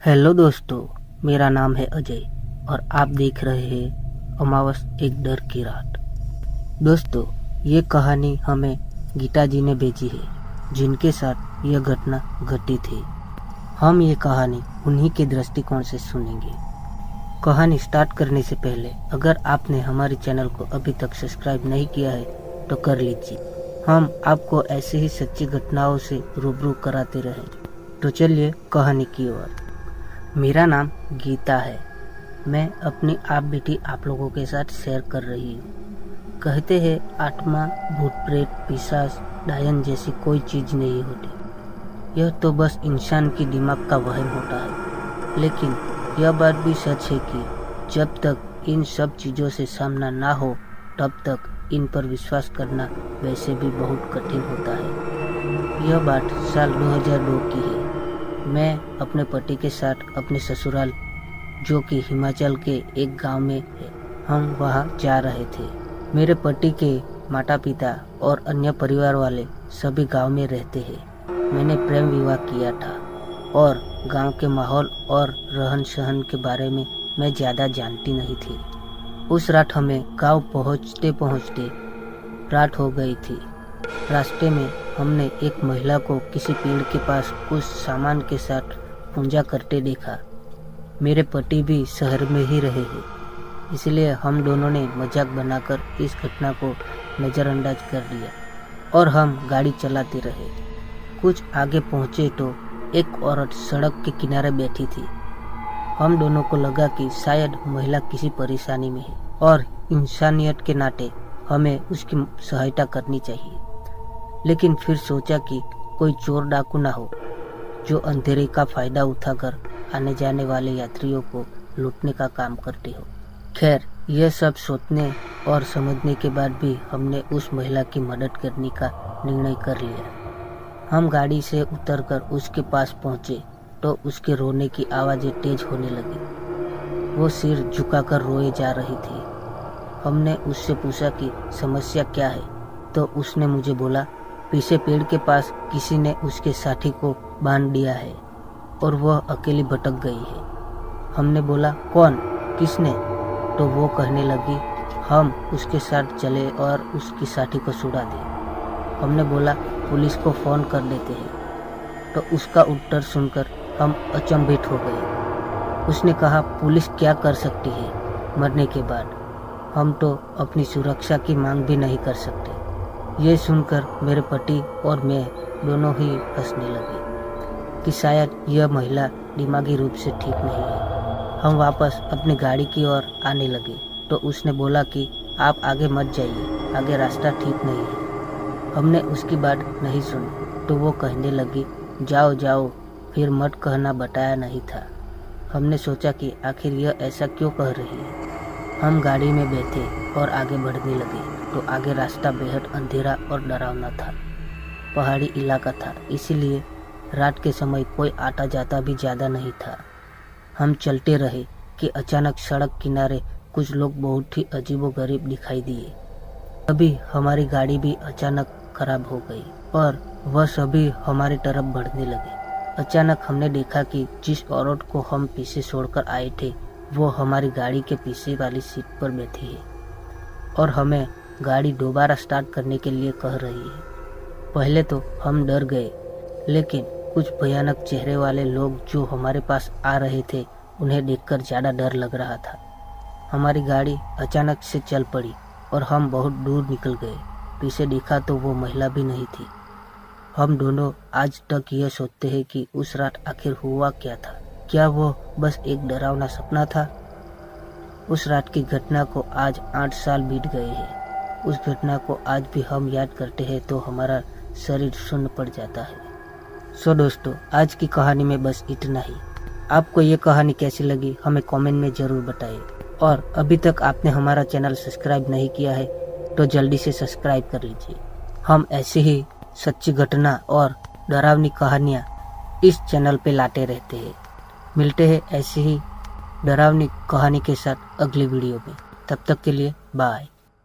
Hello दोस्तों, मेरा नाम है अजय और आप देख रहे हैं अमावस एक डर की रात। दोस्तों, ये कहानी हमें गीता जी ने भेजी है, जिनके साथ यह घटना घटी थी। हम ये कहानी उन्हीं के दृष्टिकोण से सुनेंगे। कहानी स्टार्ट करने से पहले अगर आपने हमारे चैनल को अभी तक सब्सक्राइब नहीं किया है तो कर लीजिए। हम आपको ऐसे ही सच्ची घटनाओं से रूबरू कराते रहेंगे। तो चलिए कहानी की ओर। मेरा नाम गीता है। मैं अपनी आप बेटी आप लोगों के साथ शेयर कर रही हूँ। कहते हैं आत्मा, भूत प्रेत, पिशाच, डायन जैसी कोई चीज़ नहीं होती। यह तो बस इंसान की दिमाग का वहम होता है। लेकिन यह बात भी सच है कि जब तक इन सब चीज़ों से सामना ना हो तब तक इन पर विश्वास करना वैसे भी बहुत कठिन होता है। यह बात साल 2002 की है। मैं अपने पति के साथ अपने ससुराल, जो कि हिमाचल के एक गांव में है, हम वहां जा रहे थे। मेरे पति के माता पिता और अन्य परिवार वाले सभी गांव में रहते हैं। मैंने प्रेम विवाह किया था और गांव के माहौल और रहन सहन के बारे में मैं ज़्यादा जानती नहीं थी। उस रात हमें गांव पहुंचते पहुंचते रात हो गई थी। रास्ते में हमने एक महिला को किसी पेड़ के पास कुछ सामान के साथ पूजा करते देखा। मेरे पति भी शहर में ही रहे हैं, इसलिए हम दोनों ने मजाक बनाकर इस घटना को नज़रअंदाज कर दिया और हम गाड़ी चलाते रहे। कुछ आगे पहुंचे तो एक औरत सड़क के किनारे बैठी थी। हम दोनों को लगा कि शायद महिला किसी परेशानी में है और इंसानियत के नाते हमें उसकी सहायता करनी चाहिए। लेकिन फिर सोचा कि कोई चोर डाकू ना हो जो अंधेरे का फायदा उठाकर आने जाने वाले यात्रियों को लूटने का काम करते हो। खैर, यह सब सोचने और समझने के बाद भी हमने उस महिला की मदद करने का निर्णय कर लिया। हम गाड़ी से उतरकर उसके पास पहुंचे तो उसके रोने की आवाज़ें तेज होने लगी। वो सिर झुकाकर रोए जा रही थी। हमने उससे पूछा कि समस्या क्या है, तो उसने मुझे बोला, पीछे पेड़ के पास किसी ने उसके साथी को बांध दिया है और वह अकेली भटक गई है। हमने बोला, कौन, किसने? तो वो कहने लगी, हम उसके साथ चले और उसकी साथी को छुड़ा दें। हमने बोला, पुलिस को फ़ोन कर देते हैं। तो उसका उत्तर सुनकर हम अचंभित हो गए। उसने कहा, पुलिस क्या कर सकती है मरने के बाद? हम तो अपनी सुरक्षा की मांग भी नहीं कर सकते। ये सुनकर मेरे पति और मैं दोनों ही हंसने लगे कि शायद यह महिला दिमागी रूप से ठीक नहीं है। हम वापस अपनी गाड़ी की ओर आने लगे तो उसने बोला कि आप आगे मत जाइए, आगे रास्ता ठीक नहीं है। हमने उसकी बात नहीं सुनी तो वो कहने लगी, जाओ जाओ, फिर मत कहना बताया नहीं था। हमने सोचा कि आखिर यह ऐसा क्यों कह रही है। हम गाड़ी में बैठे और आगे बढ़ने लगे तो आगे रास्ता बेहद अंधेरा और डरावना था। पहाड़ी इलाका था, इसीलिए रात के समय कोई आता जाता भी ज़्यादा नहीं था। हम चलते रहे कि अचानक सड़क किनारे कुछ लोग बहुत ही अजीबोगरीब दिखाई दिए। तभी हमारी गाड़ी भी अचानक खराब हो गई और वह सभी हमारी तरफ बढ़ने लगे। अचानक हमने देखा कि जिस औरत को हम पीछे छोड़कर आए थे वो हमारी गाड़ी के पीछे वाली सीट पर बैठी है और हमें गाड़ी दोबारा स्टार्ट करने के लिए कह रही है। पहले तो हम डर गए, लेकिन कुछ भयानक चेहरे वाले लोग जो हमारे पास आ रहे थे उन्हें देखकर ज़्यादा डर लग रहा था। हमारी गाड़ी अचानक से चल पड़ी और हम बहुत दूर निकल गए। पीछे देखा तो वो महिला भी नहीं थी। हम दोनों आज तक यह सोचते हैं कि उस रात आखिर हुआ क्या था। क्या वो बस एक डरावना सपना था? उस रात की घटना को आज 8 साल बीत गए हैं। उस घटना को आज भी हम याद करते हैं तो हमारा शरीर सुन्न पड़ जाता है। सो दोस्तों, आज की कहानी में बस इतना ही। आपको ये कहानी कैसी लगी हमें कमेंट में ज़रूर बताइए। और अभी तक आपने हमारा चैनल सब्सक्राइब नहीं किया है तो जल्दी से सब्सक्राइब कर लीजिए। हम ऐसी ही सच्ची घटना और डरावनी कहानियाँ इस चैनल पे लाते रहते हैं। मिलते हैं ऐसी ही डरावनी कहानी के साथ अगली वीडियो में। तब तक के लिए बाय।